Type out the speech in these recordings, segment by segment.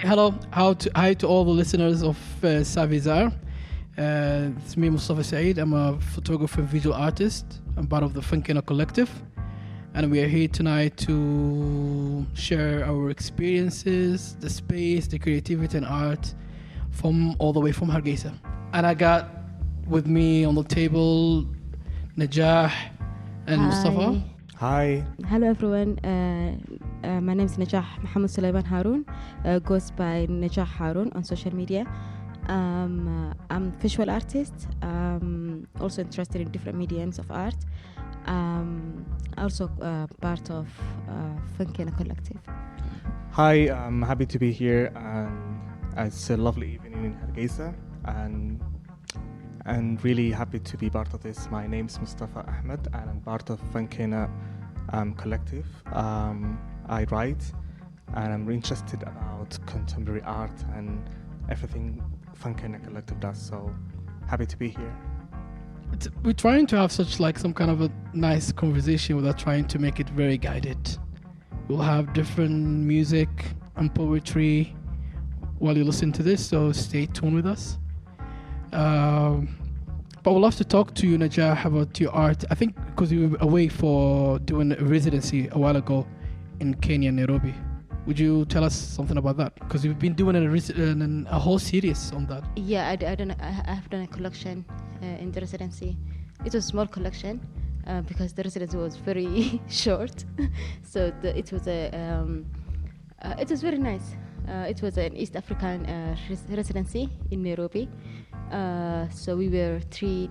Hello. Hi to all the listeners of SAVVYZAAR. It's me, Mustafa Saeed. I'm a photographer and visual artist. I'm part of the Fankeenna collective. And we are here tonight to share our experiences, the space, the creativity and art from all the way from Hargeisa. And I got with me on the table Najah and Mustafa. Hi. Hello everyone. My name is Najah Mohammed Sulaiman Haroon. Goes by Najah Haroon on social media. I'm a visual artist. Also interested in different mediums of art. Also part of Fankeenna collective. Hi, I'm happy to be here, and it's a lovely evening in Hargeisa, and really happy to be part of this. My name's Mustafa Ahmed, and I'm part of Fankeenna collective. I write, and I'm interested about contemporary art and everything Fankeenna collective does. So happy to be here. We're trying to have some kind of a nice conversation without trying to make it very guided. We'll have different music and poetry while you listen to this, so stay tuned with us. But we'll have to talk to you, Najah, about your art. I think because you were away for doing a residency a while ago in Kenya, Nairobi. Would you tell us something about that? Because you've been doing a whole series on that. Yeah, I have done a collection in the residency. It was a small collection because the residency was very short. So it was very nice. It was an East African residency in Nairobi. So we were three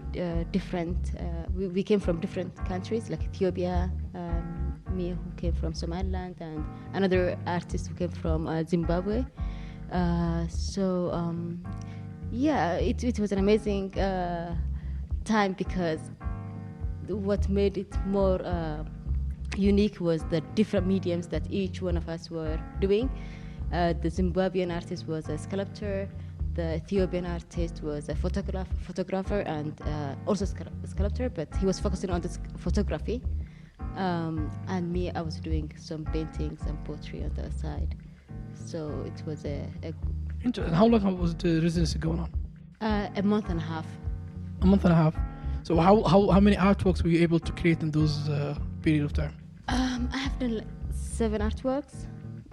different. We came from different countries, like Ethiopia. Me who came from Somaliland, and another artist who came from Zimbabwe. It was an amazing time because what made it more unique was the different mediums that each one of us were doing. The Zimbabwean artist was a sculptor, the Ethiopian artist was a photographer and also a sculptor, but he was focusing on this photography. And me, I was doing some paintings and poetry on the other side. So it was How long was the residency going on? A month and a half. A month and a half. So how many artworks were you able to create in those period of time? I have done 7 artworks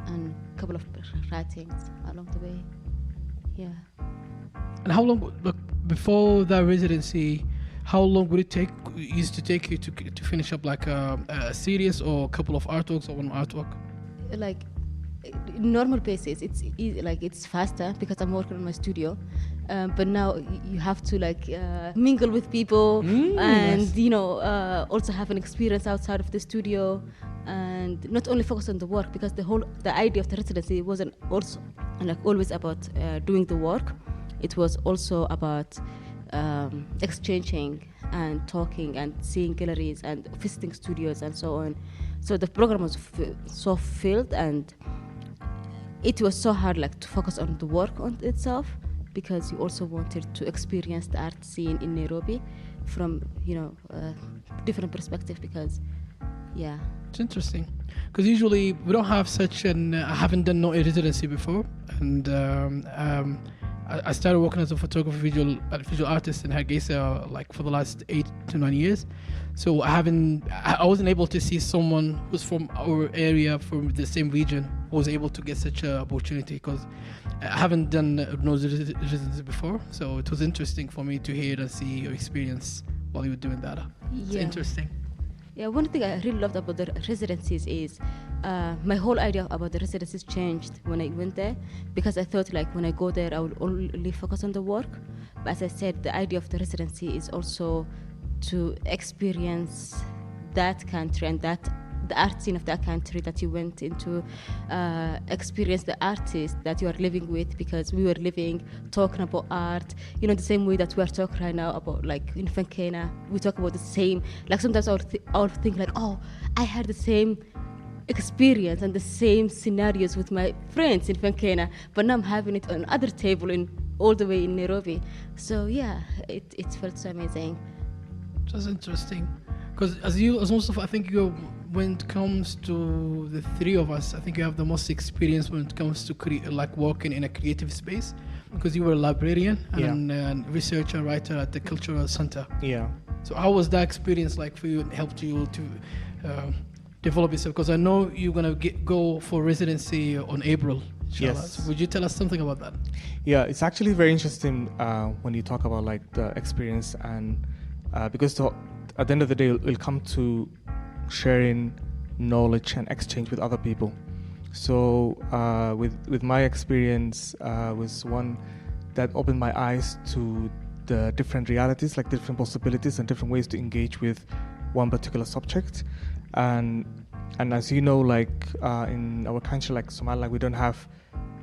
and a couple of writings along the way. Yeah. And how long, before that residency, how long would it used to take you to finish up like a series or a couple of artworks or one artwork? Like normal basis, it's easy, it's faster because I'm working on my studio. But now you have to mingle with people and yes. Also have an experience outside of the studio and not only focus on the work, because the idea of the residency wasn't also always about doing the work. It was also about exchanging and talking and seeing galleries and visiting studios and so on. So the program was so filled, and it was so hard to focus on the work on itself, because you also wanted to experience the art scene in Nairobi from a different perspective. Because it's interesting, because usually we don't have such an I haven't done no residency before, and I started working as a photographer, visual artist in Hargeisa for the last 8 to 9 years. So I wasn't able to see someone who's from our area, from the same region, who was able to get such an opportunity, because I haven't done no residency before. So it was interesting for me to hear and see your experience while you were doing that. It's interesting. Yeah, one thing I really loved about the residencies is my whole idea about the residencies changed when I went there, because I thought when I go there I will only focus on the work. But as I said, the idea of the residency is also to experience that country and the art scene of that country that you went into, experience the artist that you are living with, because we were talking about art, the same way that we are talking right now about in Fankeenna. We talk about the same, sometimes I'll think I had the same experience and the same scenarios with my friends in Fankeenna, but now I'm having it on other table all the way in Nairobi. So it felt so amazing. Just interesting, because as most of, I think you're when it comes to the three of us, I think you have the most experience when it comes to like working in a creative space, because you were a librarian and a researcher, writer at the Cultural Center. Yeah. So how was that experience like for you and helped you to develop yourself? Because I know you're going to go for residency on April. Yes. So would you tell us something about that? Yeah, it's actually very interesting when you talk about like the experience, and because at the end of the day, it'll come to sharing knowledge and exchange with other people. So with my experience was one that opened my eyes to the different realities, like different possibilities and different ways to engage with one particular subject. And as you know, like in our country, like Somalia, we don't have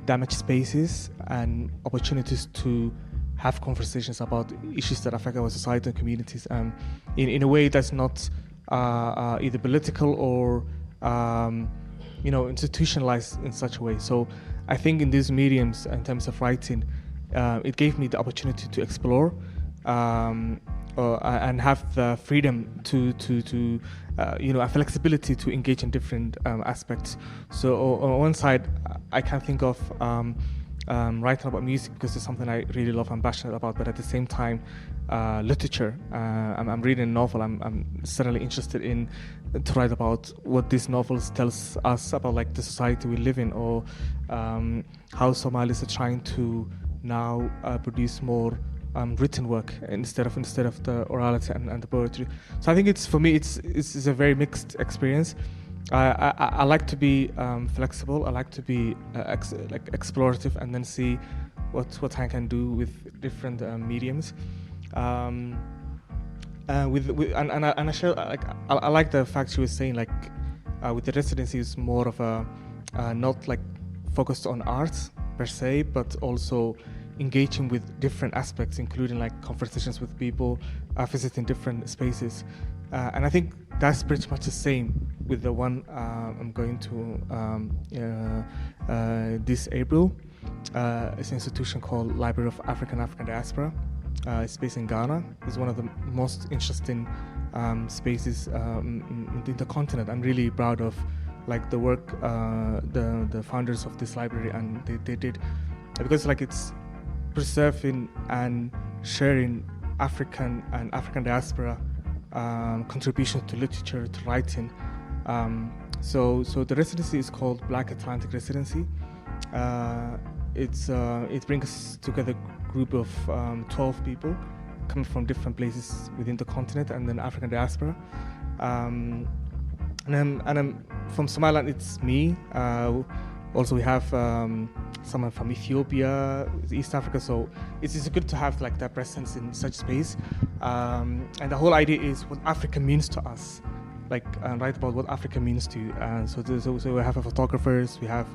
that much spaces and opportunities to have conversations about issues that affect our society and communities in a way that's not either political or institutionalized in such a way. So I think in these mediums, in terms of writing, it gave me the opportunity to explore and have the freedom to a flexibility to engage in different aspects. So on one side, I can think of writing about music because it's something I really love and passionate about, but at the same time, literature. I'm reading a novel. I'm certainly interested in to write about what these novels tells us about like the society we live in, or how Somalis are trying to now produce more written work instead of the orality and the poetry. So I think it's a very mixed experience. I like to be flexible. I like to be explorative, and then see what I can do with different mediums. And I share, like I like the fact she was saying like with the residency is more of a not like focused on art per se, but also engaging with different aspects, including like conversations with people, visiting different spaces. And I think that's pretty much the same with the one I'm going to this April. It's an institution called Library of African Diaspora. It's based in Ghana. It's one of the most interesting spaces in the continent. I'm really proud of like the work the founders of this library and they did, because like it's preserving and sharing African diaspora contributions to literature, to writing. So the residency is called Black Atlantic Residency. It brings together a group of 12 people coming from different places within the continent and then African diaspora. And I'm from Somaliland. It's me. Also, we have someone from Ethiopia, East Africa. So it's good to have like that presence in such space. And the whole idea is what Africa means to us, like write about what Africa means to you. So we have photographers, we have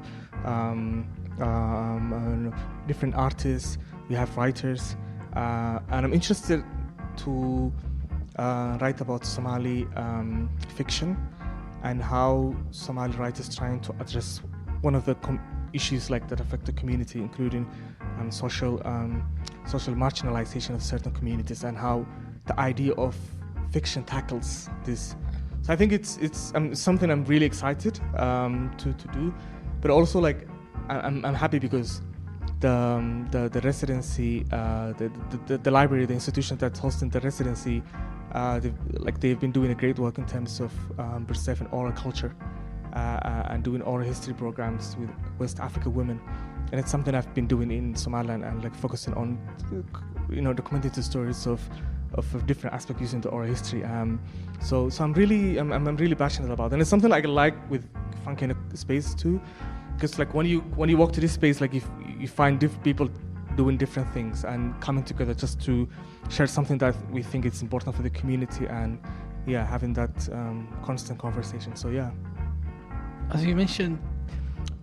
different artists, we have writers, and I'm interested to write about Somali fiction and how Somali writers trying to address one of the issues like that affect the community, including social marginalization of certain communities, and how the idea of fiction tackles this. So I think it's something I'm really excited to do, but also like I'm happy because the residency, the library, the institution that's hosting the residency, they've been doing a great work in terms of preserving oral culture and doing oral history programs with West African women, and it's something I've been doing in Somaliland and like focusing on, documenting the stories of different aspects using the oral history. So I'm really passionate about it, and it's something I like with Fankeenna space too, because like when you walk to this space, like if you find people doing different things and coming together just to share something that we think is important for the community, and having that constant conversation. So as you mentioned,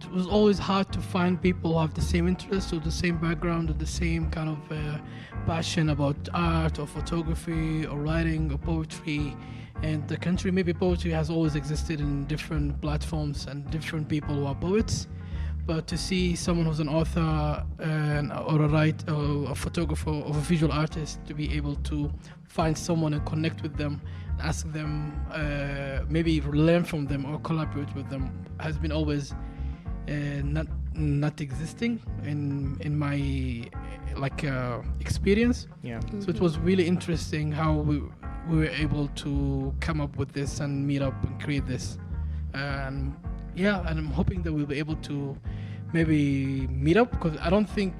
it was always hard to find people who have the same interests or the same background or the same kind of passion about art or photography or writing or poetry. And the country, maybe poetry has always existed in different platforms and different people who are poets. But to see someone who's an author or a writer or a photographer or a visual artist to be able to find someone and connect with them, ask them, maybe learn from them or collaborate with them has been always not existing in my experience. Yeah. So it was really interesting how we were able to come up with this and meet up and create this. And I'm hoping that we'll be able to maybe meet up, because I don't think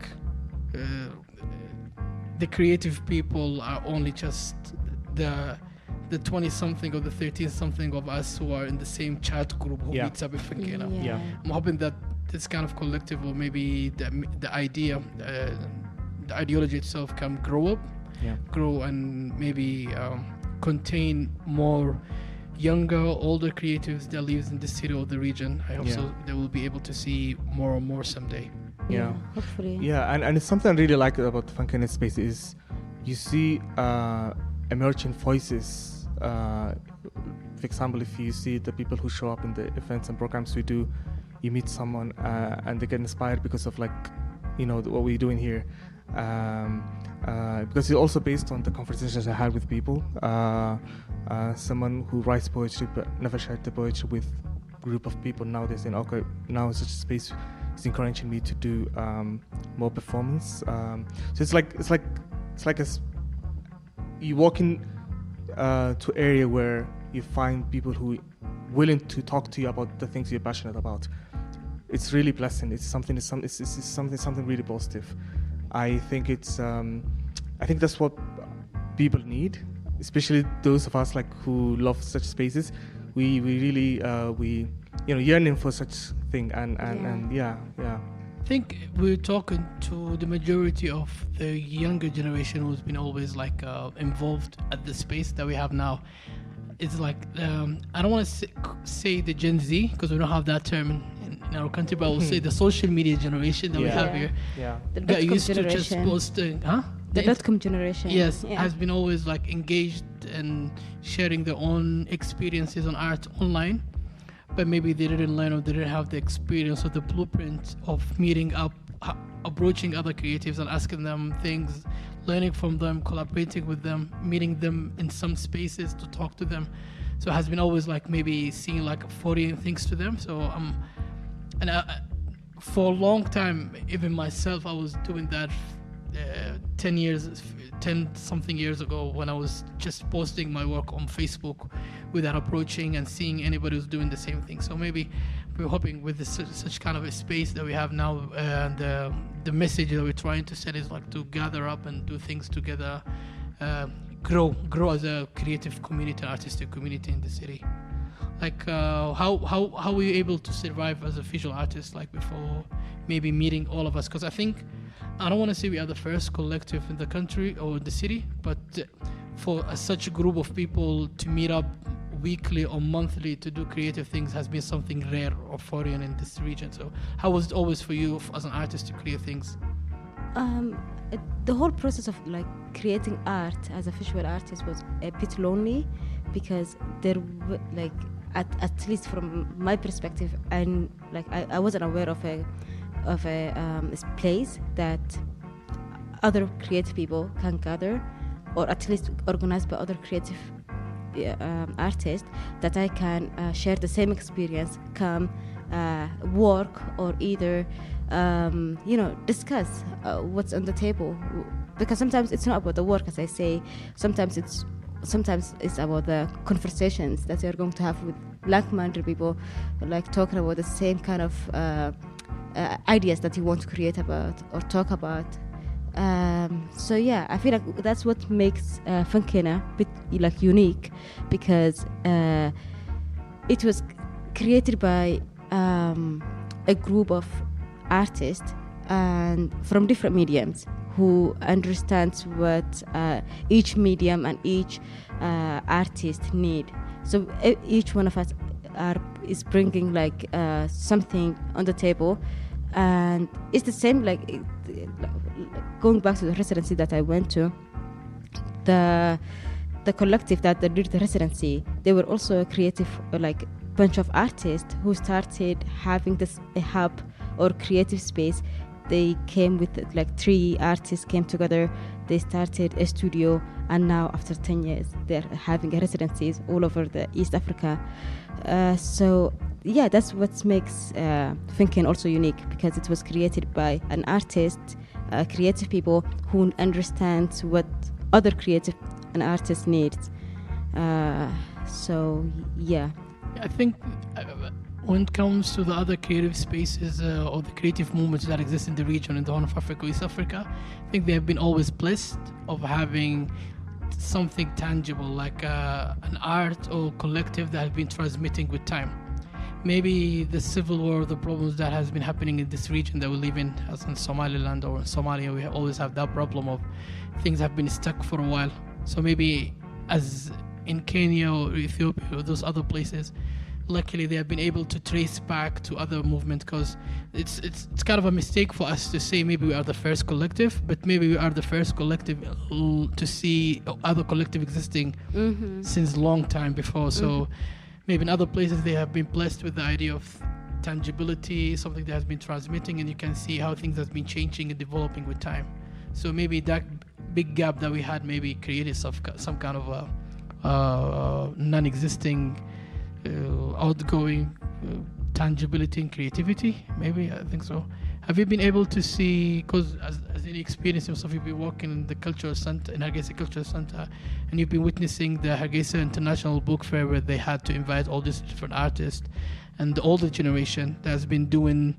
the creative people are only just the 20-something or the 13-something of us who are in the same chat group who meets up in Fankeenna. Yeah. I'm hoping that this kind of collective, or maybe the idea, the ideology itself can grow and maybe contain more younger, older creatives that lives in the city or the region. I hope so they will be able to see more and more someday. Yeah. Hopefully. Yeah, and it's something I really like about the Fankeenna space is you see emerging voices. For example, if you see the people who show up in the events and programs we do, you meet someone and they get inspired because of what we're doing here. Because it's also based on the conversations I had with people. Someone who writes poetry but never shared the poetry with a group of people. Now they're saying, okay, now such a space is encouraging me to do more performance. So it's like you walk in to area where you find people who willing to talk to you about the things you're passionate about. It's really blessing. It's something really positive. I think that's what people need, especially those of us who love such spaces. We really yearning for such thing and I think we're talking to the majority of the younger generation who's been always involved at the space that we have now. It's I don't want to say the Gen Z, because we don't have that term in our country, but I will say the social media generation that we have here. Yeah. The That used to generation. just posting, The dot-com generation. Yes, Yeah. has been always engaged and sharing their own experiences on art online, but maybe they didn't learn or they didn't have the experience or the blueprint of meeting up, approaching other creatives and asking them things, learning from them, collaborating with them, meeting them in some spaces to talk to them. So it has been always maybe seeing foreign things to them. So for a long time, even myself, I was doing that 10 something years ago, when I was just posting my work on Facebook without approaching and seeing anybody who's doing the same thing. So maybe we're hoping with such kind of a space that we have now, and the message that we're trying to send is to gather up and do things together, grow as a creative community, artistic community in the city. How were you able to survive as a visual artist before maybe meeting all of us? Because I think, I don't want to say we are the first collective in the country or the city, but for such a group of people to meet up weekly or monthly to do creative things has been something rare or foreign in this region. So how was it always for you as an artist to create things? The whole process of creating art as a visual artist was a bit lonely, because there at least from my perspective, and I wasn't aware of a place that other creative people can gather, or at least organized by other creative artists, that I can share the same experience, come work, or either discuss what's on the table. Because sometimes it's not about the work, as I say. Sometimes it's about the conversations that you're going to have with like-minded people, talking about the same kind of ideas that you want to create about or talk about. So yeah, I feel that's what makes Fankeenna a bit unique, because it was created by a group of artists and from different mediums who understands what each medium and each artist need. So each one of us is bringing something on the table, and it's the same going back to the residency that I went to. The collective that did the residency, they were also a creative bunch of artists who started having a hub or creative space. They came with like 3 artists came together. They started a studio, and now after 10 years, they're having residencies all over the East Africa. So yeah, that's what makes Fankeenna also unique, because it was created by an artist, creative people who understand what other creative and artists need. So yeah. I think when it comes to the other creative spaces or the creative movements that exist in the region, in the Horn of Africa, East Africa, I think they have been always blessed of having something tangible, like an art or collective that has been transmitting with time. Maybe the civil war, the problems that has been happening in this region that we live in, as in Somaliland or in Somalia, we always have that problem of things have been stuck for a while. So maybe as in Kenya or Ethiopia or those other places, luckily they have been able to trace back to other movements, because it's kind of a mistake for us to say maybe we are the first collective, but maybe we are the first collective to see other collective existing since long time before. So maybe in other places they have been blessed with the idea of tangibility, something that has been transmitting, and you can see how things have been changing and developing with time. So maybe that big gap that we had maybe created some kind of a non-existing outgoing tangibility and creativity. Maybe, I think so. Have you been able to see, because as any experience, most of you been working in the cultural center, in Hargeisa Cultural Center, and you've been witnessing the Hargeisa International Book Fair, where they had to invite all these different artists, and the older generation that has been doing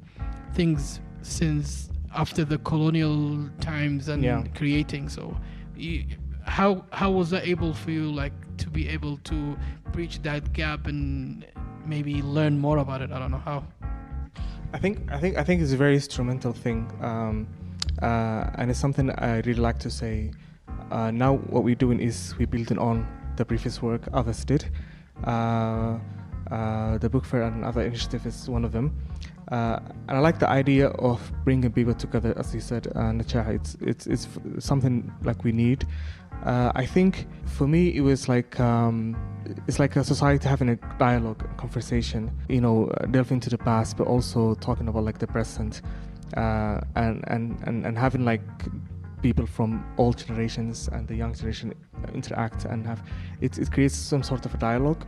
things since after the colonial times and creating. So how was that able for you, like, to be able to bridge that gap and maybe learn more about it? I don't know how. I think it's a very instrumental thing, and it's something I really like to say. Now what we're doing is we're building on the previous work others did. The book fair and other initiative is one of them, and I like the idea of bringing people together, as you said, Shaah. It's something like we need. I think for me it was like it's like a society having a dialogue, a conversation, delving into the past, but also talking about like the present, and having like people from all generations and the young generation interact and have it creates some sort of a dialogue,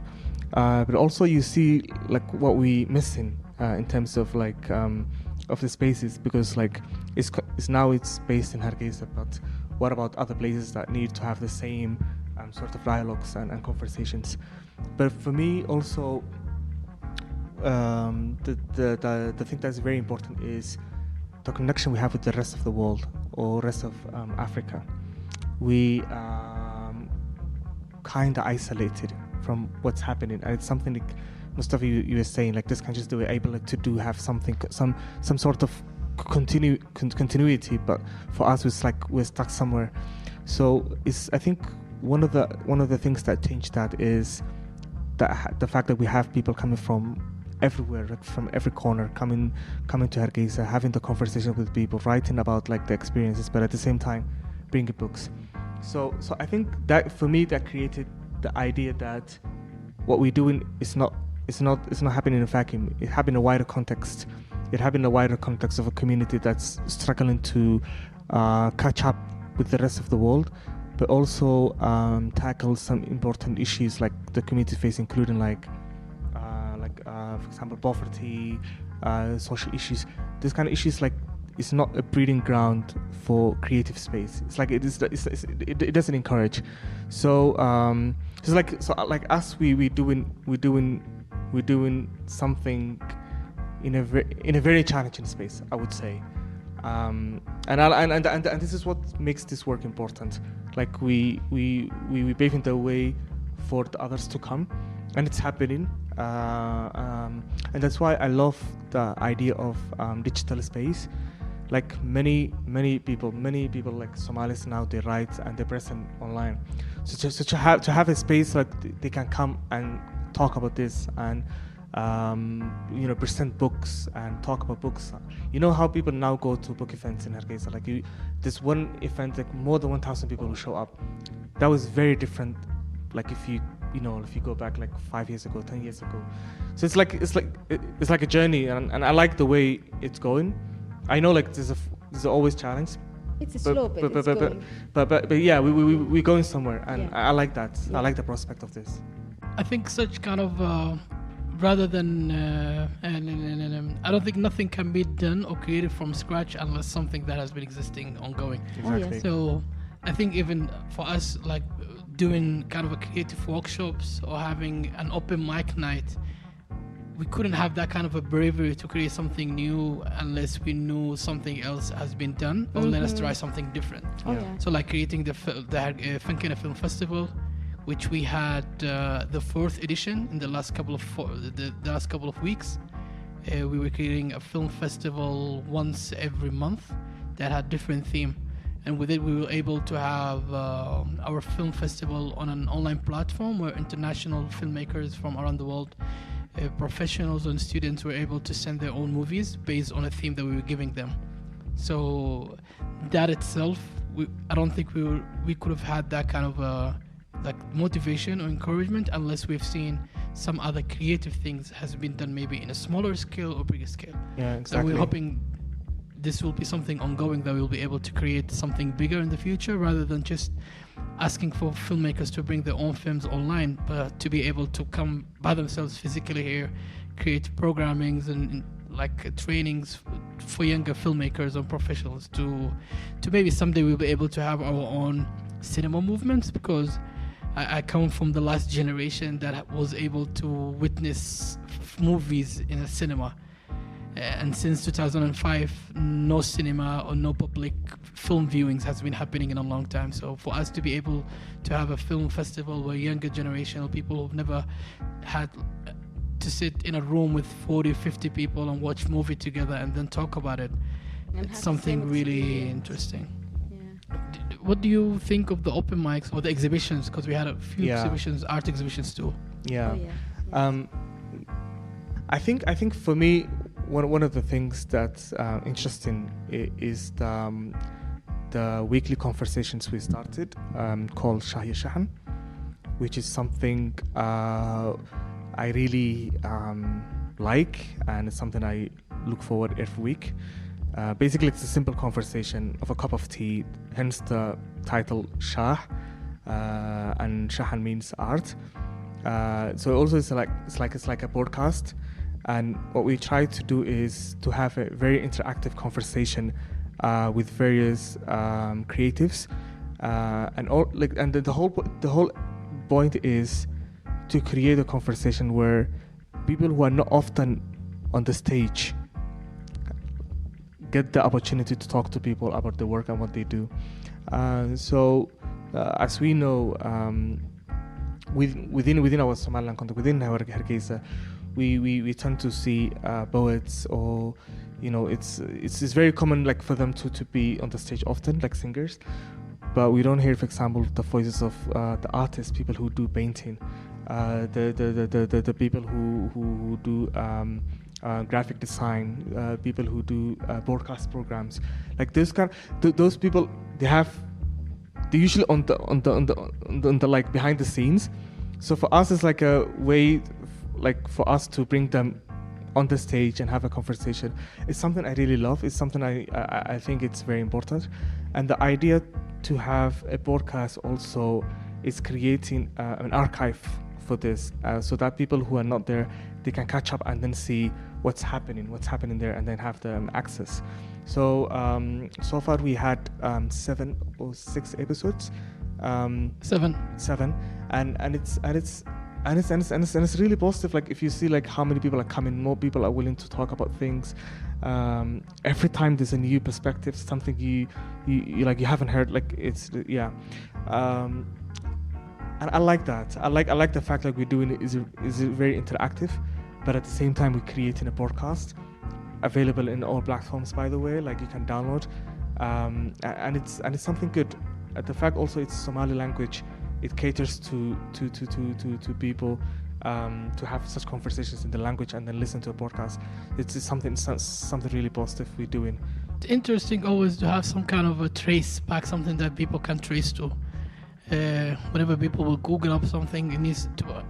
but also you see like what we missing in terms of like of the spaces, because like it's based in Hargeisa, but what about other places that need to have the same sort of dialogues and conversations? But for me also, the thing that's very important is the connection we have with the rest of the world or rest of Africa. We kind of isolated from what's happening, and it's something like Mustafa you were saying, like this countries they were able to have something, some sort of continuity, but for us it's like we're stuck somewhere. So it's, I think one of the things that changed that is that the fact that we have people coming from everywhere, like from every corner, coming to Hargeisa, having the conversation with people, writing about like the experiences, but at the same time bringing books. So I think that for me that created the idea that what we're doing is not happening in a vacuum. It happened in a wider context. It happened in a wider context of a community that's struggling to catch up with the rest of the world, but also tackle some important issues like the community face, including like for example poverty, social issues. This kind of issues, like, it's not a breeding ground for creative space. It's like it doesn't encourage. So it's like us, we're doing something in a very challenging space, I would say, and this is what makes this work important. Like we paving the way for the others to come, and it's happening, and that's why I love the idea of digital space. Like many people like Somalis now, they write and they present online. So to have a space like they can come and talk about this and present books and talk about books. You know how people now go to book events in Hargeisa, like this one event, like more than 1,000 people will show up. That was very different, like if you you know, if you go back like 5 years ago, 10 years ago. So it's like a journey, and I like the way it's going. I know like there's always challenge. It's a slope, but yeah, we're going somewhere, and Yeah. I like that. Yeah. I like the prospect of this. I think such kind of rather than I don't think nothing can be done or created from scratch unless something that has been existing ongoing. Exactly. yes. So I think even for us, like doing kind of a creative workshops or having an open mic night, we couldn't have that kind of a bravery to create something new unless we knew something else has been done, or let us try something different. Oh, Yeah. yeah. So like creating the Fankeenna Film Festival, which we had the 4th edition in the last couple of weeks. We were creating a film festival once every month that had different theme, and with it we were able to have our film festival on an online platform where international filmmakers from around the world, professionals and students, were able to send their own movies based on a theme that we were giving them. So that itself, I don't think we could have had that kind of like motivation or encouragement unless we've seen some other creative things has been done maybe in a smaller scale or bigger scale. Yeah, So exactly. we're hoping this will be something ongoing, that we'll be able to create something bigger in the future, rather than just asking for filmmakers to bring their own films online, but to be able to come by themselves physically here, create programmings and like trainings for younger filmmakers and professionals to maybe someday we'll be able to have our own cinema movements, because I come from the last generation that was able to witness movies in a cinema. And since 2005, no cinema or no public film viewings has been happening in a long time. So for us to be able to have a film festival where younger generational people who've never had to sit in a room with 40, 50 people and watch movie together and then talk about it, And it's have the something same really experience. interesting. Yeah. What do you think of the open mics or the exhibitions? Because we had a few Yeah. exhibitions, art exhibitions too. Yeah. Oh, yeah. I think for me, one of the things that's interesting is the weekly conversations we started called Shaah, which is something I really like, and it's something I look forward every week. Basically, it's a simple conversation of a cup of tea, hence the title Shaah, and Shahan means art. So also it's like a podcast, and what we try to do is to have a very interactive conversation with various creatives, and the whole point is to create a conversation where people who are not often on the stage get the opportunity to talk to people about the work and what they do. So as we know, within our Somaliland context, within our Hargeisa, we tend to see poets, or it's very common like for them to be on the stage often, like singers, but we don't hear, for example, the voices of the artists, people who do painting, the people who do graphic design, people who do broadcast programs, like those people, they're usually on the like behind the scenes. So for us, it's like a way, like for us to bring them on the stage and have a conversation. It's something I really love. It's something I think it's very important. And the idea to have a broadcast also is creating an archive for this, so that people who are not there, they can catch up and then see what's happening there, and then have the access. So so far we had 7 or 6 episodes. 7. And it's really positive. Like if you see like how many people are coming, more people are willing to talk about things. Every time there's a new perspective, something you like you haven't heard. Like it's and I like that. I like the fact like we're doing it is very interactive, but at the same time we're creating a podcast available in all platforms, by the way, like you can download, and it's something good. The fact also it's Somali language, it caters to people to have such conversations in the language and then listen to a podcast. It's something really positive we're doing. It's interesting always to have some kind of a trace back, something that people can trace to. whenever people will Google up something, it needs to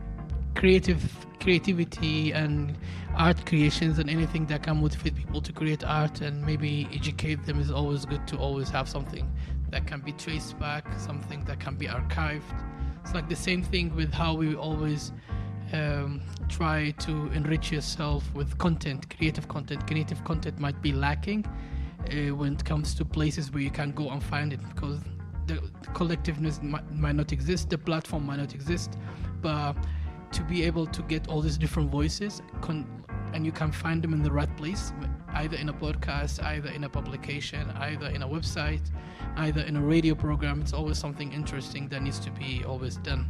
creativity and art creations and anything that can motivate people to create art and maybe educate them is always good to always have something that can be traced back, something that can be archived. It's like the same thing with how we always try to enrich yourself with content, creative content. Creative content might be lacking when it comes to places where you can go and find it, because the collectiveness might not exist, the platform might not exist, but to be able to get all these different voices and you can find them in the right place, either in a podcast, either in a publication, either in a website, either in a radio program. It's always something interesting that needs to be always done.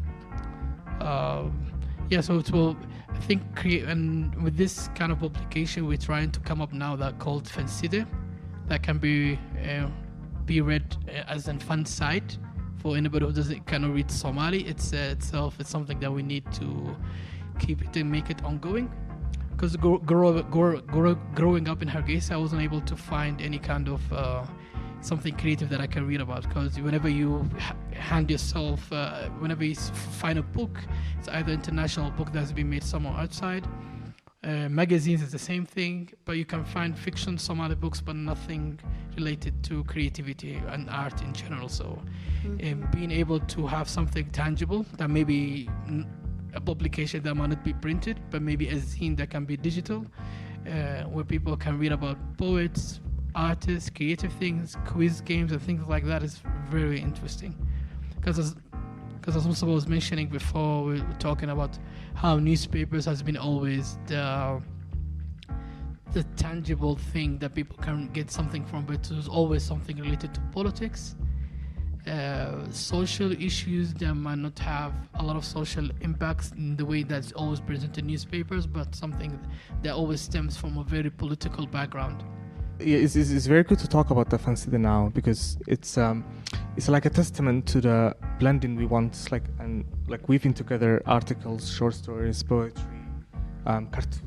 So it will, I think, and with this kind of publication, we're trying to come up now that called Fankeenna, that can be read as a fun site for anybody who doesn't kind of read Somali. It's something that we need to keep it and make it ongoing. Because growing up in Hargeisa, I wasn't able to find any kind of something creative that I can read about. Because whenever you hand yourself, whenever you find a book, it's either international book that's been made somewhere outside. Magazines is the same thing, but you can find fiction, Somali books, but nothing related to creativity and art in general. So being able to have something tangible that maybe a publication that might not be printed, but maybe a zine that can be digital, where people can read about poets, artists, creative things, quiz games, and things like that is very interesting. Because as Mustafa was mentioning before, we were talking about how newspapers has been always the tangible thing that people can get something from, but there's always something related to politics, social issues that might not have a lot of social impacts in the way that's always presented in newspapers, but something that always stems from a very political background. Yeah, it's very good to talk about the Fankeenna now, because it's like a testament to the blending we want, like weaving together articles, short stories, poetry, cartoon.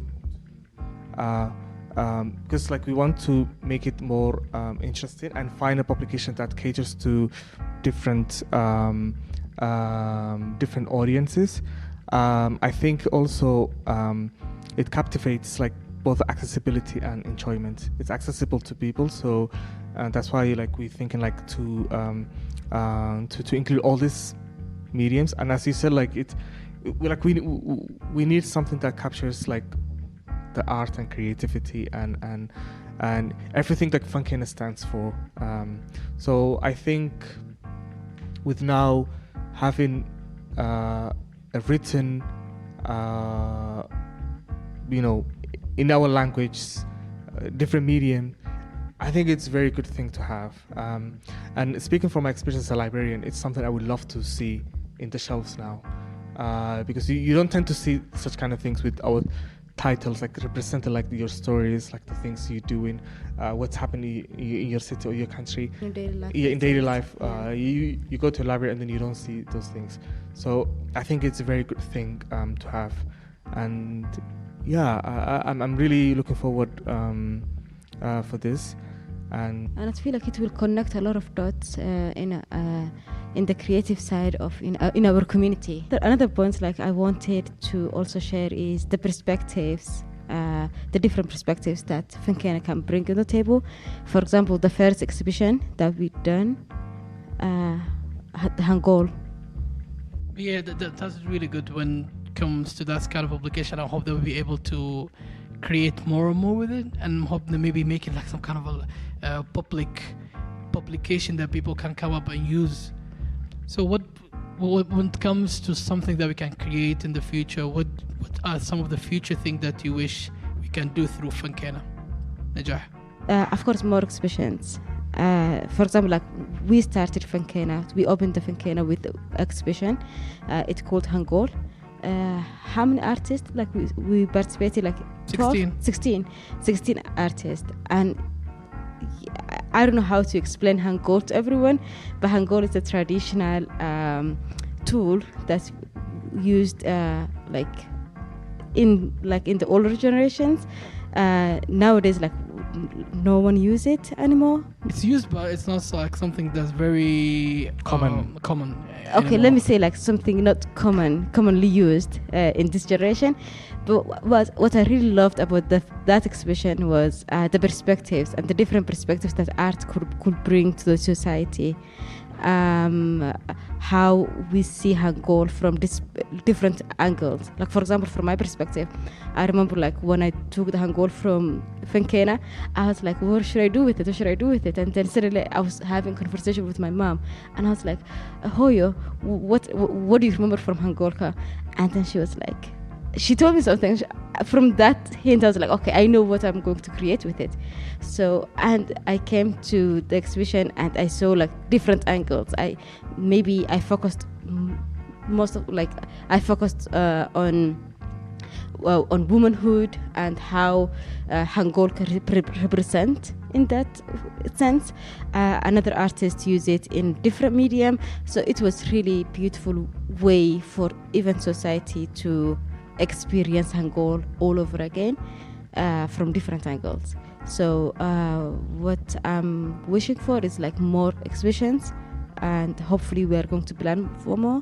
Because like we want to make it more interesting and find a publication that caters to different audiences. I think also it captivates like both accessibility and enjoyment. It's accessible to people, so that's why like we're thinking like to include all these mediums. And as you said, like we need something that captures like the art and creativity and everything that Fankeenna stands for. So I think with now having a written, in our language, different medium, I think it's a very good thing to have. And speaking from my experience as a librarian, it's something I would love to see in the shelves now, because you don't tend to see such kind of things with our titles, like representing like your stories, like the things you're doing, what's happening in your city or your country. In daily life. Yeah, in daily life. You go to a library and then you don't see those things. So I think it's a very good thing to have. And yeah, I'm really looking forward for this. And I feel like it will connect a lot of dots in the creative side of in our community. Another point like I wanted to also share is the perspectives, the different perspectives that Fankeenna can bring to the table. For example, the first exhibition that we done, the Hangul. Yeah, that's really good when it comes to that kind of publication. I hope that we'll be able to create more and more with it, and hope that maybe make it like some kind of a public publication that people can come up and use. So when it comes to something that we can create in the future, what are some of the future things that you wish we can do through Fankeenna? Najah? Of course, more exhibitions. For example, like we started Fankeenna, we opened the Fankeenna with the exhibition. It's called Hangul. How many artists like we participated? Like 16 artists. And I don't know how to explain Hangul to everyone, but Hangul is a traditional tool that's used in the older generations. Nowadays, like no one use it anymore. It's used, but it's not like something that's very common. Okay, let me say like something not commonly used in this generation. But what I really loved about that exhibition was the perspectives and the different perspectives that art could bring to the society. How we see Hangul from different angles. Like, for example, from my perspective, I remember like when I took the Hangul from Fankeenna, I was like, what should I do with it? What should I do with it? And then suddenly I was having conversation with my mom, and I was like, Hoyo, what do you remember from Hangulka? And then she was like, she told me something. From that hint, I was like, okay, I know what I'm going to create with it. So, and I came to the exhibition and I saw like different angles. I focused on womanhood and how Hangul can represent in that sense. Another artist used it in different medium. So it was really beautiful way for even society to experience Hangul all over again from different angles. So what I'm wishing for is like more exhibitions, and hopefully we are going to plan for more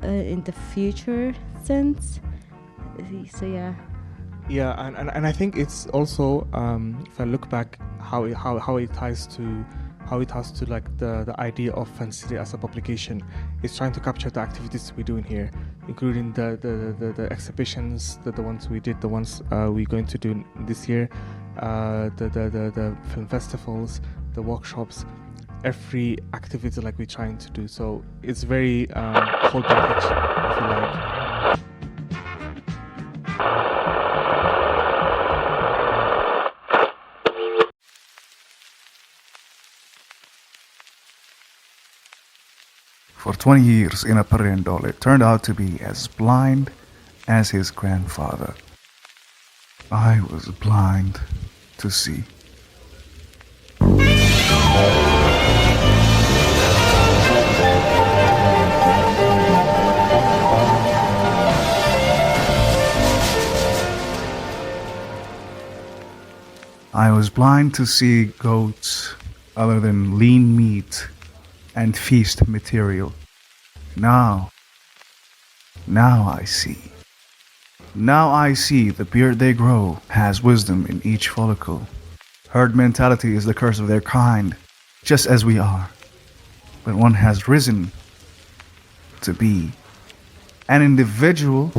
in the future sense. So yeah, and I think it's also if I look back how it ties to like the idea of Fan City as a publication. It's trying to capture the activities we're doing here, including the exhibitions, the ones we did, the ones we're going to do this year, the film festivals, the workshops, every activity like we're trying to do. So it's very whole package, if you like. For 20 years in a Parendole turned out to be as blind as his grandfather. I was blind to see. I was blind to see goats other than lean meat and feast material. Now I see. Now I see the beard they grow has wisdom in each follicle. Herd mentality is the curse of their kind, just as we are. But one has risen to be an individual.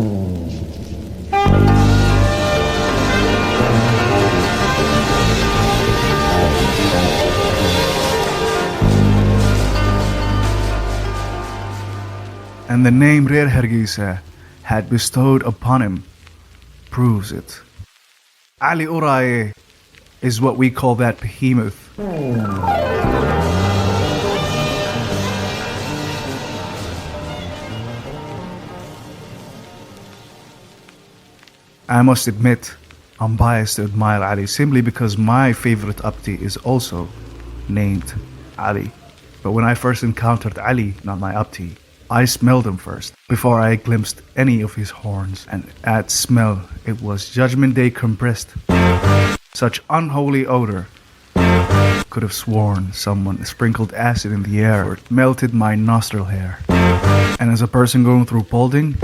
And the name Reer Hargeisa had bestowed upon him proves it. Ali Uraye is what we call that behemoth. I must admit, I'm biased to admire Ali simply because my favorite Abdi is also named Ali. But when I first encountered Ali, not my Abdi, I smelled him first, before I glimpsed any of his horns, and at smell, it was Judgment Day compressed. Such unholy odor. Could have sworn someone sprinkled acid in the air, or it melted my nostril hair. And as a person going through balding,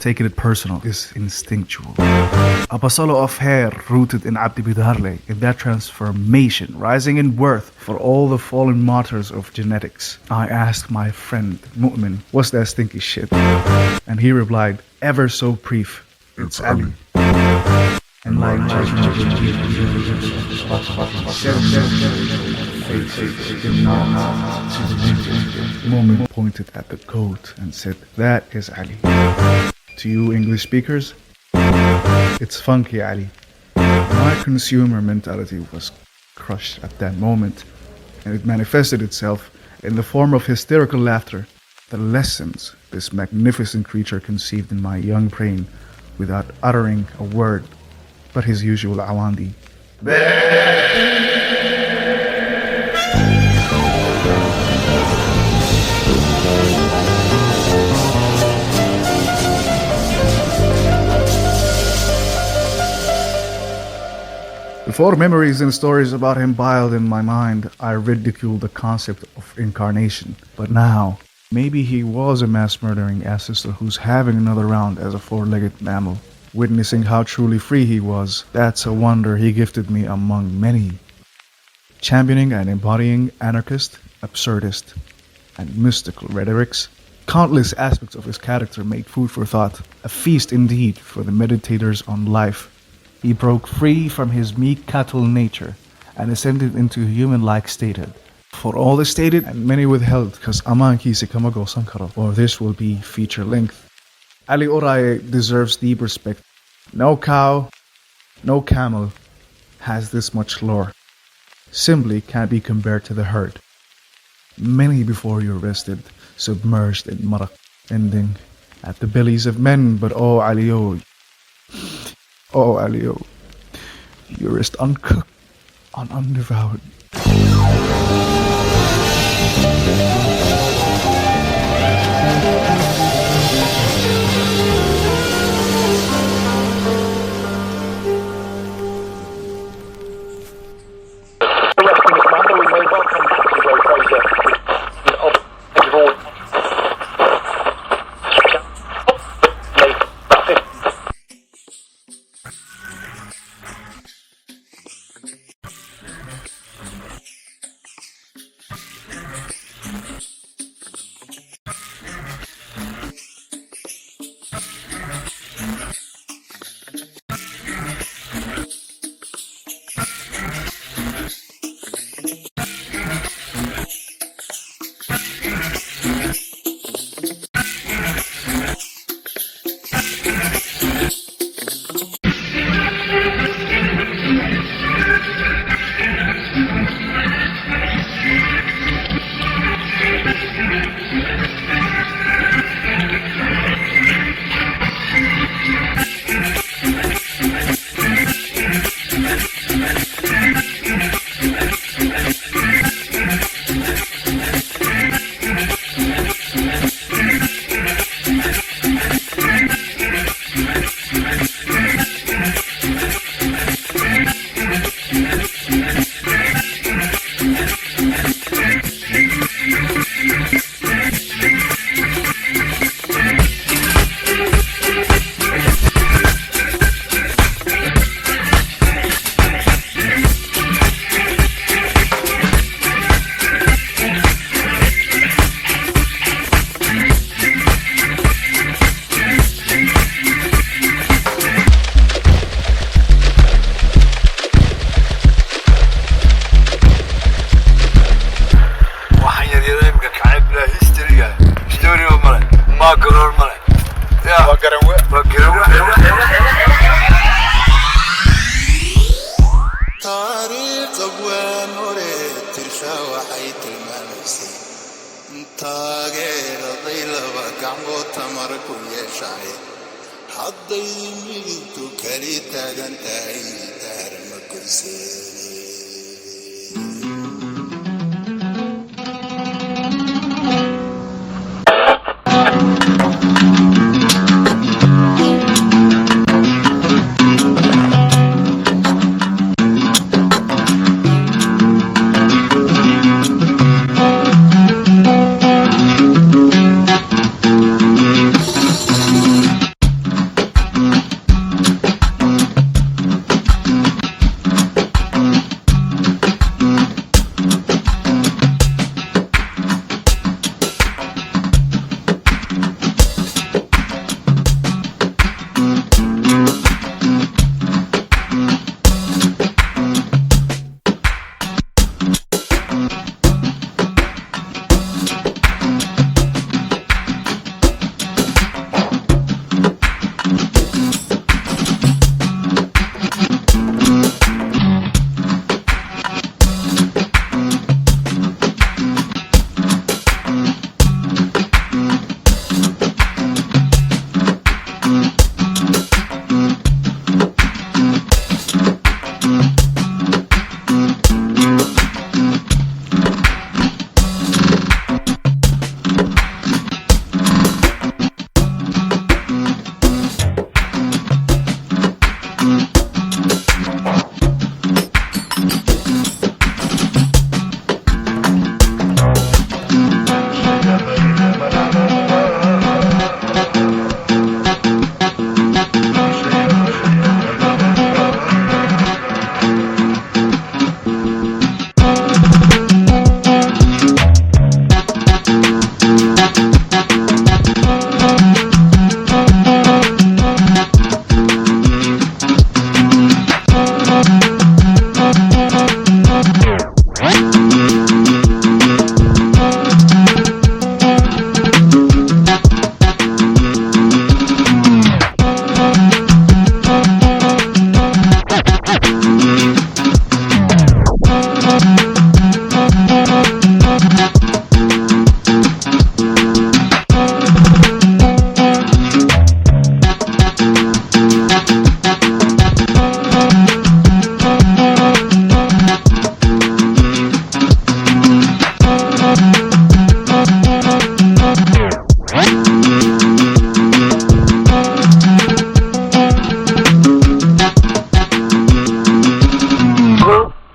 taking it personal is instinctual. A basalo of hair rooted in Abdi Bidarle, in that transformation, rising in worth for all the fallen martyrs of genetics. I asked my friend Mu'min, what's that stinky shit? And he replied, ever so brief, it's Ali. And like Mu'min pointed at the goat and said, that is Ali. To you English speakers, it's funky Ali. My consumer mentality was crushed at that moment, and it manifested itself in the form of hysterical laughter. The lessons this magnificent creature conceived in my young brain without uttering a word but his usual awandi. Before memories and stories about him piled in my mind, I ridiculed the concept of incarnation. But now, maybe he was a mass-murdering ancestor who's having another round as a four-legged mammal. Witnessing how truly free he was, that's a wonder he gifted me among many. Championing and embodying anarchist, absurdist, and mystical rhetorics, countless aspects of his character made food for thought, a feast indeed for the meditators on life. He broke free from his meek cattle nature and ascended into human-like statehood. For all the stated and many withheld, because amaankiisa kama goosan karo, or this will be feature length. Ali Oraye deserves deep respect. No cow, no camel has this much lore. Simply can't be compared to the herd. Many before you rested, submerged in marak, ending at the bellies of men, but oh Alio, you rest uncooked, undevoured.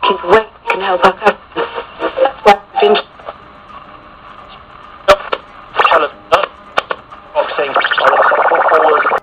looking for ways we can help our customers. That's why we've been boxing forward.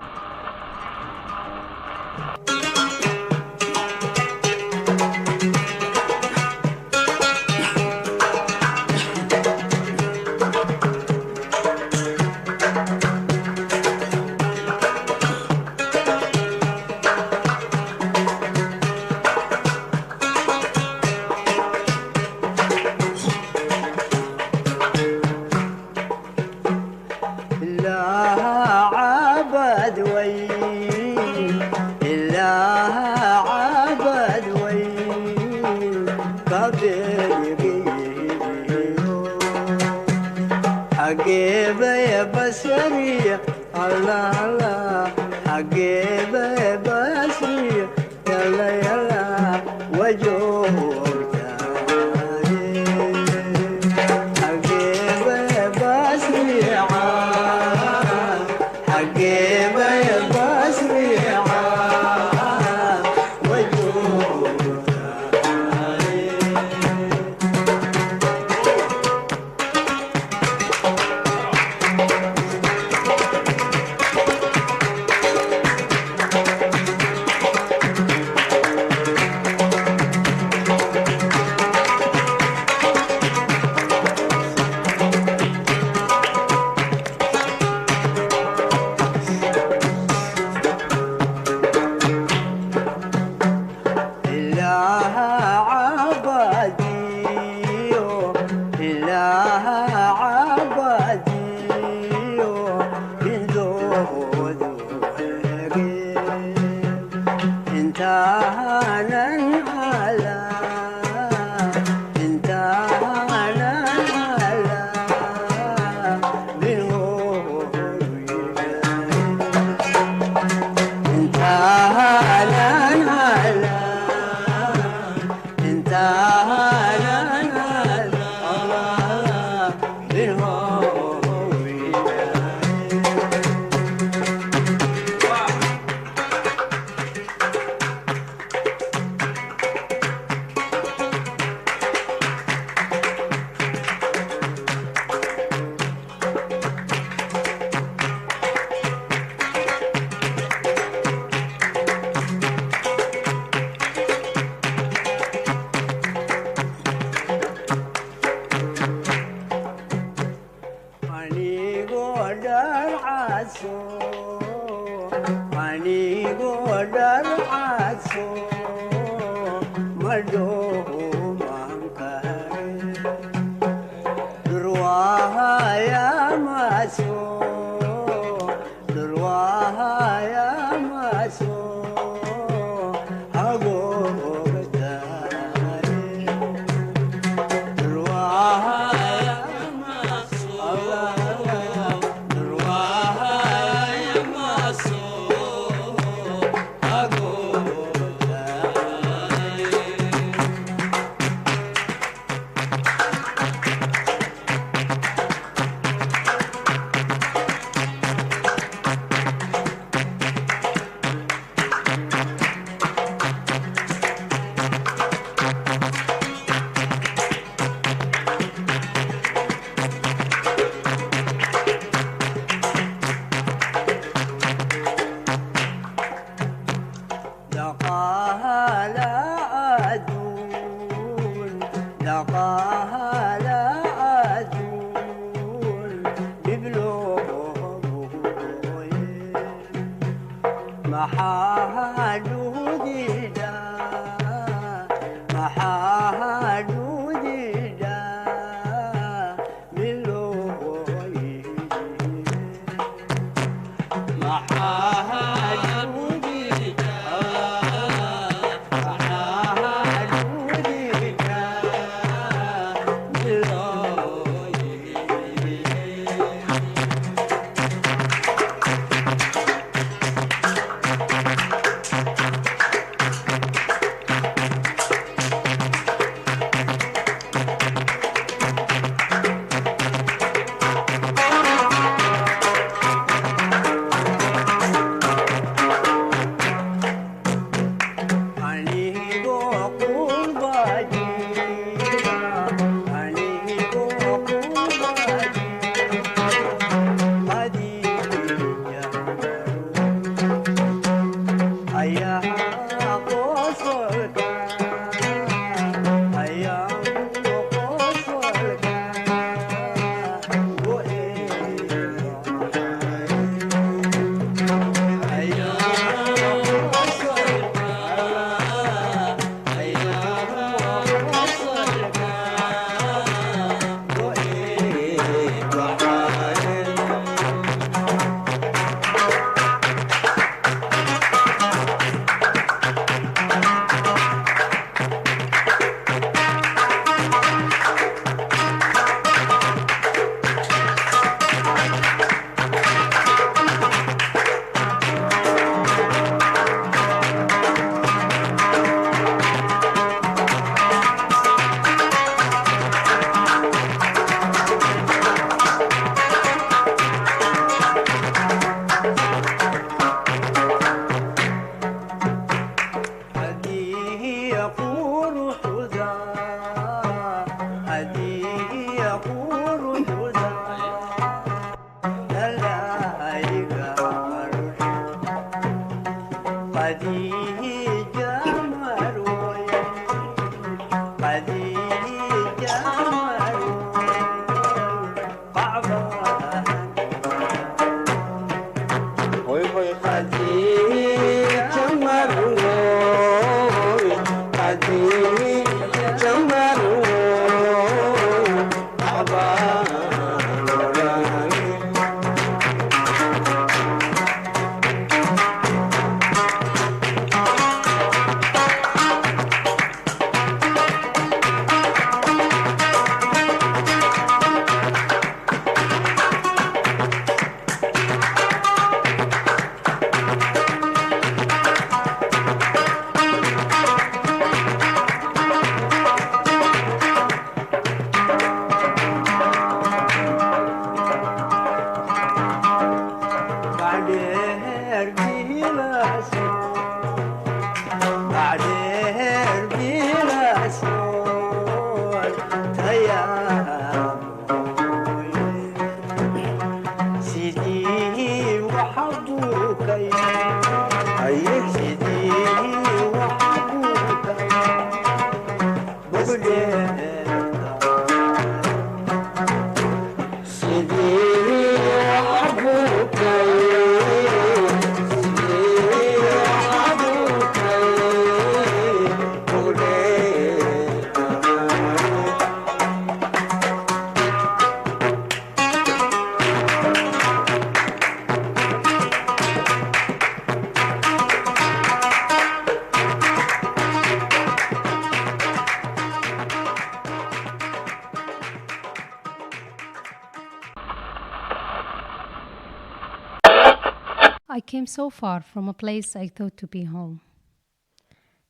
I came so far from a place I thought to be home.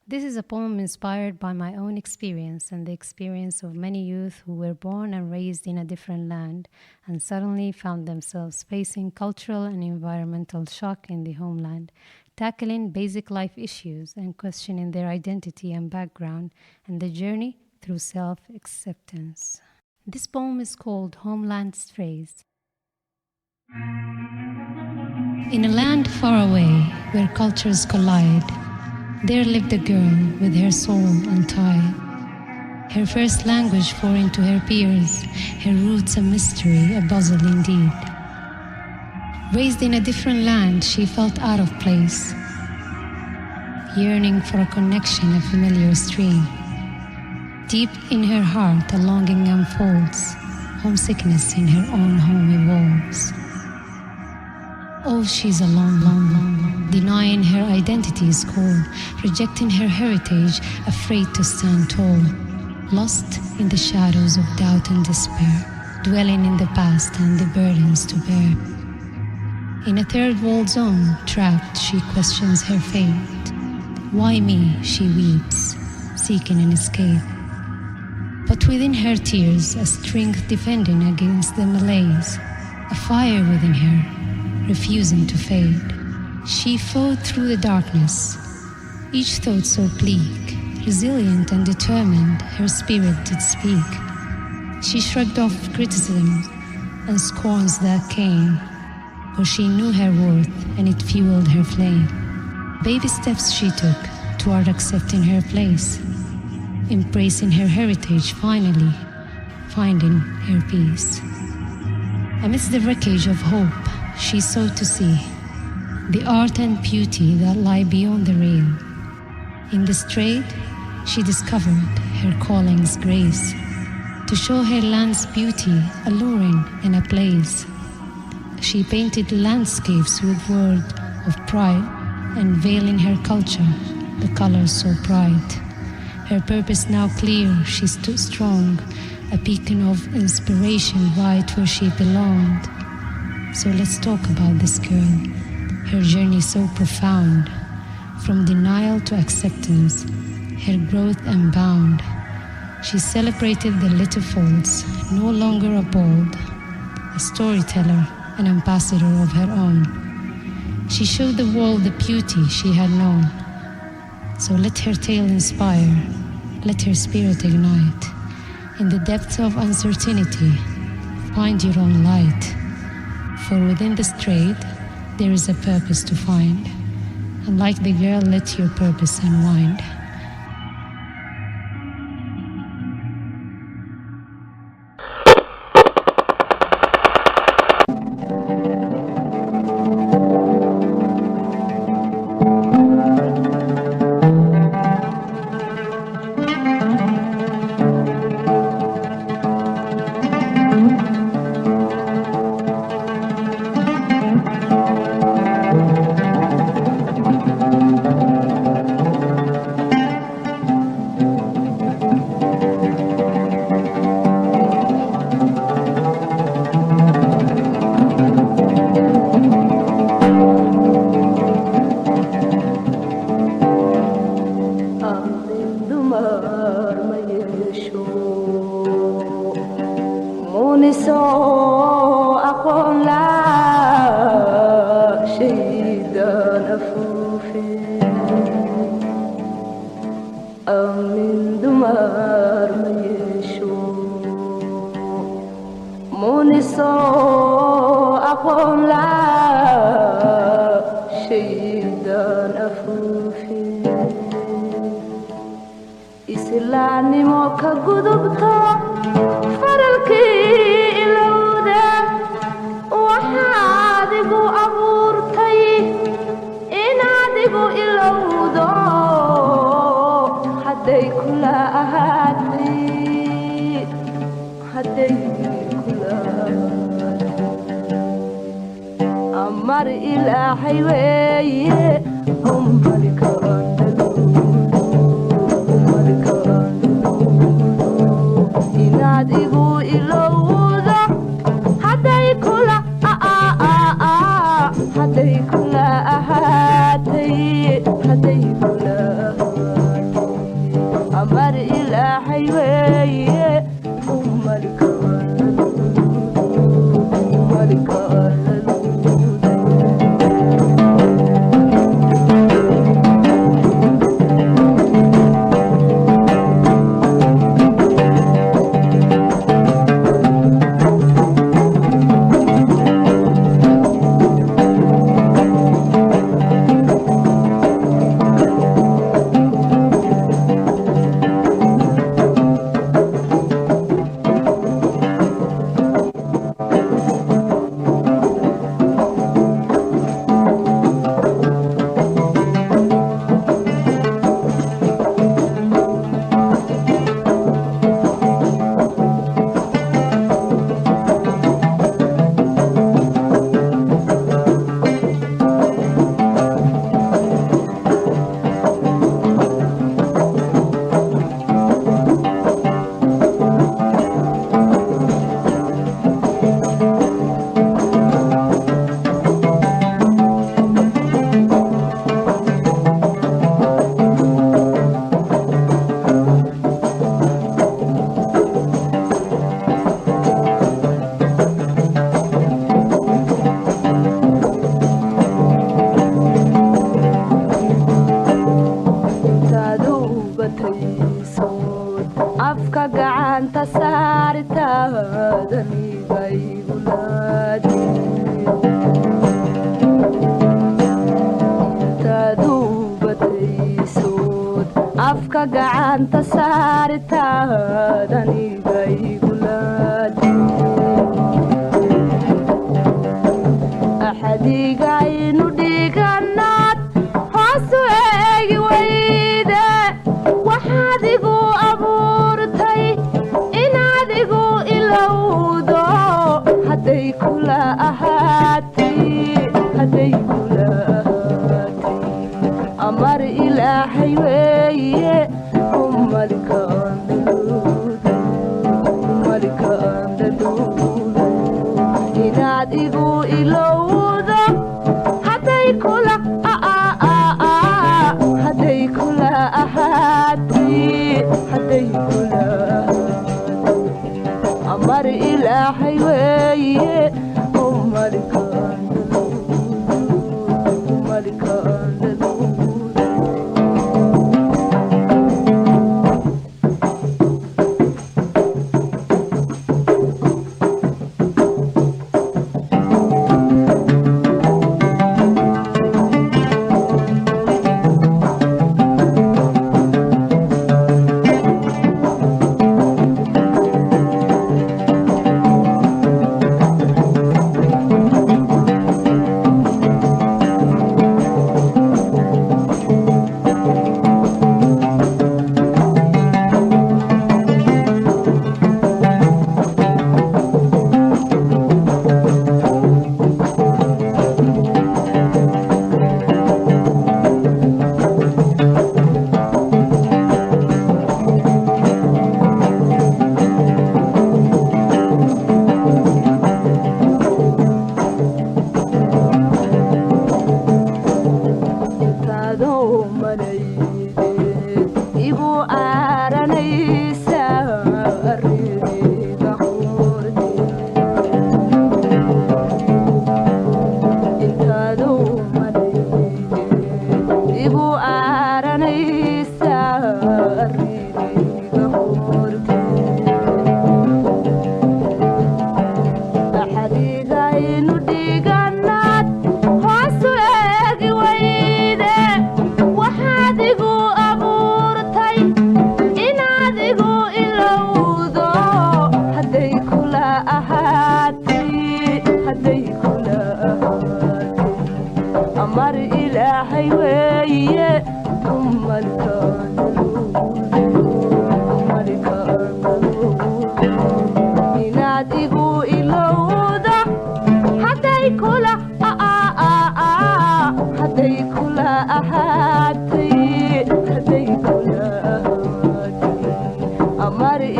This is a poem inspired by my own experience and the experience of many youth who were born and raised in a different land and suddenly found themselves facing cultural and environmental shock in the homeland, tackling basic life issues and questioning their identity and background and the journey through self-acceptance. This poem is called Homeland Strays. In a land far away where cultures collide, there lived a girl with her soul untied. Her first language foreign to her peers, her roots a mystery, a puzzle indeed. Raised in a different land, she felt out of place, yearning for a connection, a familiar stream. Deep in her heart, a longing unfolds, homesickness in her own home evolves. Oh, she's alone, denying her identity is cold, rejecting her heritage, afraid to stand tall, lost in the shadows of doubt and despair, dwelling in the past and the burdens to bear. In a third world zone, trapped, she questions her fate. Why me, she weeps, seeking an escape. But within her tears, a strength defending against the malaise, a fire within her, refusing to fade. She fought through the darkness, each thought so bleak, resilient and determined, her spirit did speak. She shrugged off criticism and scorns that came, for she knew her worth and it fueled her flame. Baby steps she took toward accepting her place, embracing her heritage, finally finding her peace. Amidst the wreckage of hope, she sought to see the art and beauty that lie beyond the real. In the strait, she discovered her calling's grace, to show her land's beauty alluring in a place. She painted landscapes with word of pride, and veiling her culture, the colors so bright. Her purpose now clear, she stood strong, a beacon of inspiration right where she belonged. So let's talk about this girl, her journey so profound, from denial to acceptance, her growth unbound. She celebrated the little folds, no longer a bold, a storyteller, an ambassador of her own. She showed the world the beauty she had known. So let her tale inspire, let her spirit ignite. In the depths of uncertainty, find your own light. For within the strait, there is a purpose to find. And like the girl, let your purpose unwind. مونسو أقول لا شيدا أفوفي أمين دمار ميشو مونسو أقول لا شيدا أفوفي إسلاني موكا قدبتا فرالكي إلودا وحادقو أبورتي إنادقو إلودا حدي كلا أهاتي حدي كلا أمر إلهي وي أمرك إنادقو إلودا حدي كلا حدي كلا أهاتي حدي كلا أمر إلهي وي أمرك أمرك gacanta saaritaadaniga igulaadi axadigaynu dhiganaad hoosu eegi weyde waxaad igu abuurtay inaadigu ilowdo hadday kula ahaati hadday kula ahaati amar ilaahay weeye inaad igu ilowdo hadday kula hadday kula ahaati hadday kula amar ilaahay weeye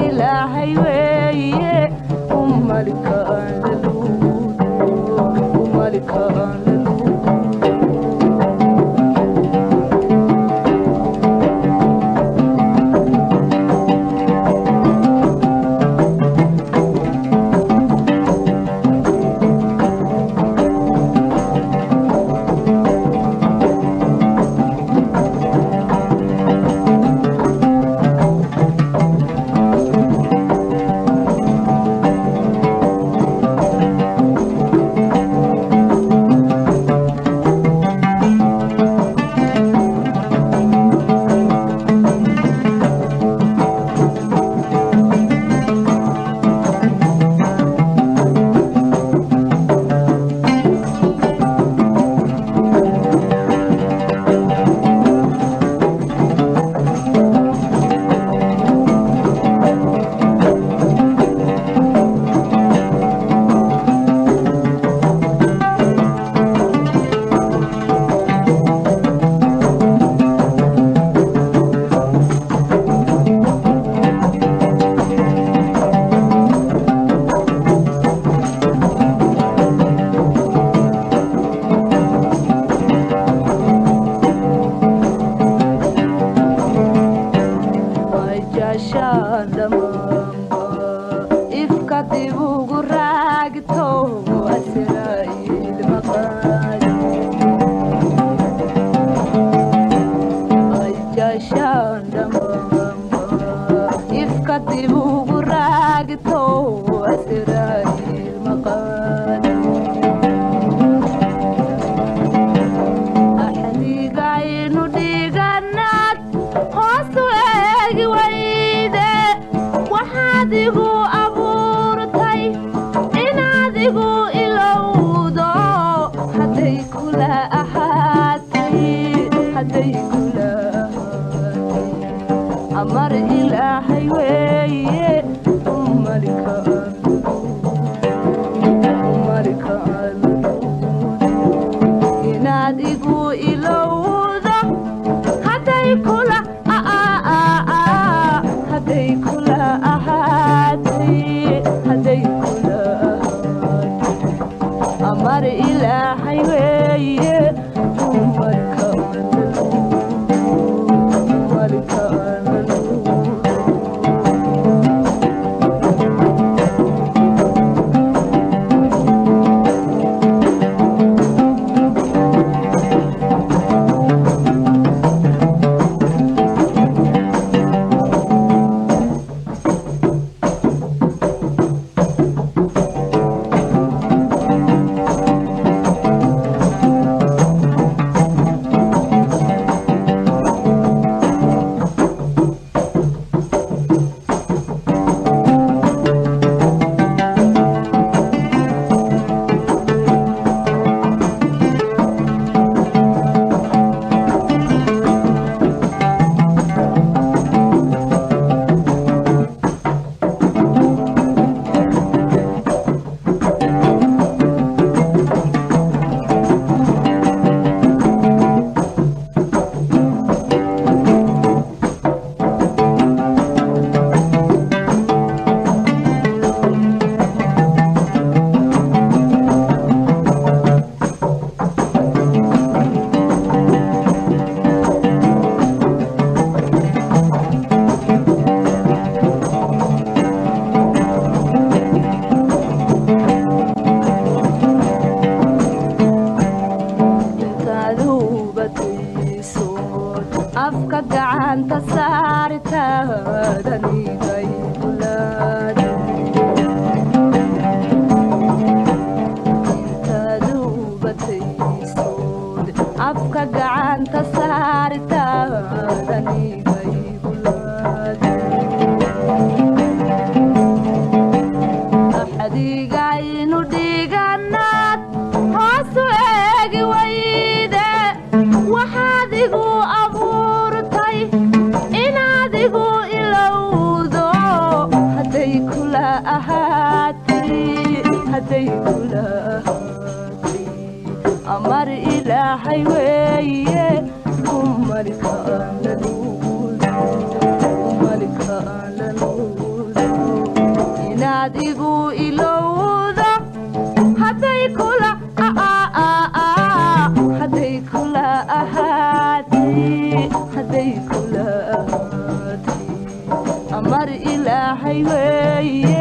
إلهي ويه وملك اللولود وملك اللولود أمر إلهي ويه وملك وملك ينادقوا إلوذا حتى يكون حتى يكون أحاتي حتى يكون أمر إلهي ويه وملك أمر إلهي ويه وملك اللولود وملك اللولود hadday kula amar ilaahay weeye